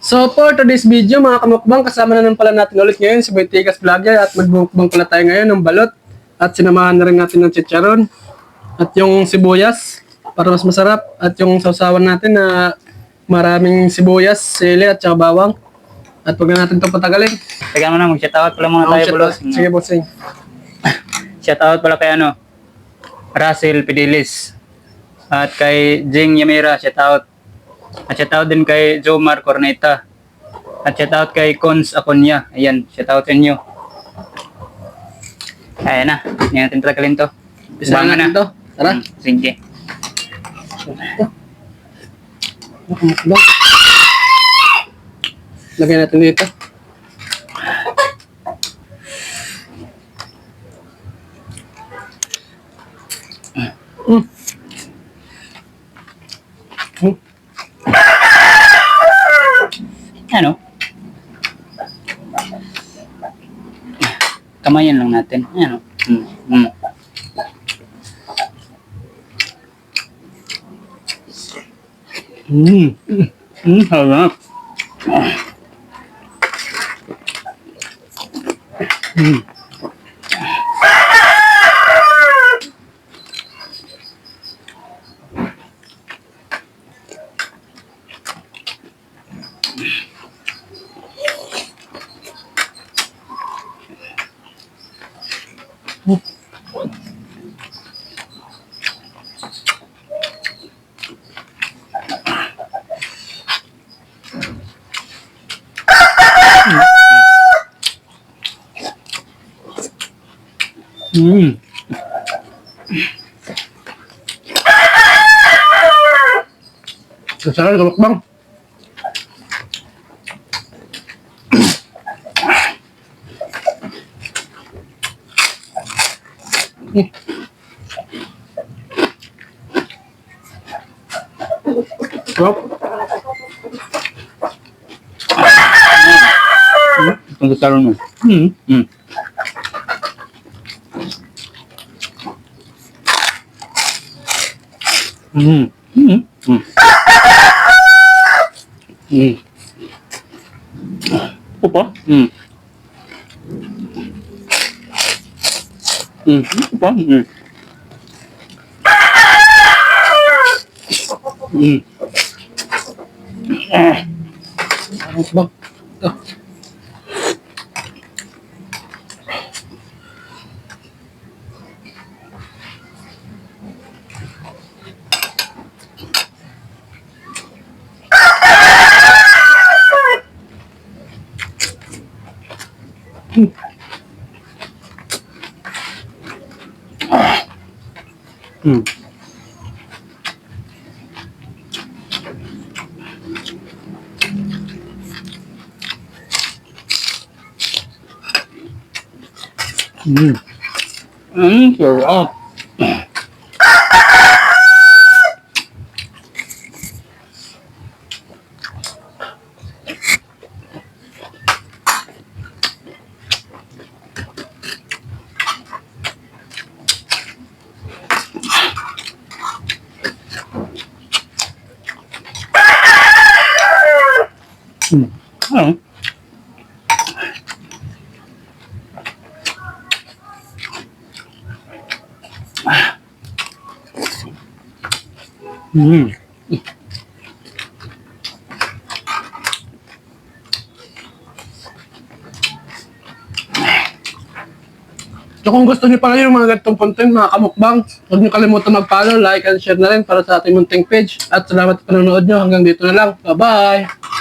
So for today's video mga kamukbang, kasama na naman pala natin ulit ngayon si Boy Tigas Vlogger at magmukbang pala tayo ngayon ng balot at sinamahan na rin natin ng chicharon at yung sibuyas para mas masarap at yung sausawan natin na maraming sibuyas, sili at saka bawang at huwag na natin itong patagalin. Teka mo na, mag-shoutout pala muna tayo, Bulos. Sige, bossing. Shoutout pala kay Russell Pidilis. At kay Jing Yamira, shoutout. At shoutout din kay Jomar Corneta. At shoutout kay Cons Aconya. Ayan, shoutout sa inyo. Ayan na, hindi natin tagalin to. Isa na natin to. Tara. Sige. Kamukbang. Lagyan natin dito. Ano? Kamayan lang natin. Ano? Harap. Sarap kamukbang. Sarap. Itong kasaron mo. Opa? Opa? Kamukbang. Sarap. Ano? So kung gusto niyo pala yung mga ganitong content, mga kamukbang, huwag niyo kalimutan mag-follow, like, and share na rin para sa ating munting page. At salamat sa panonood niyo. Hanggang dito na lang. Bye-bye!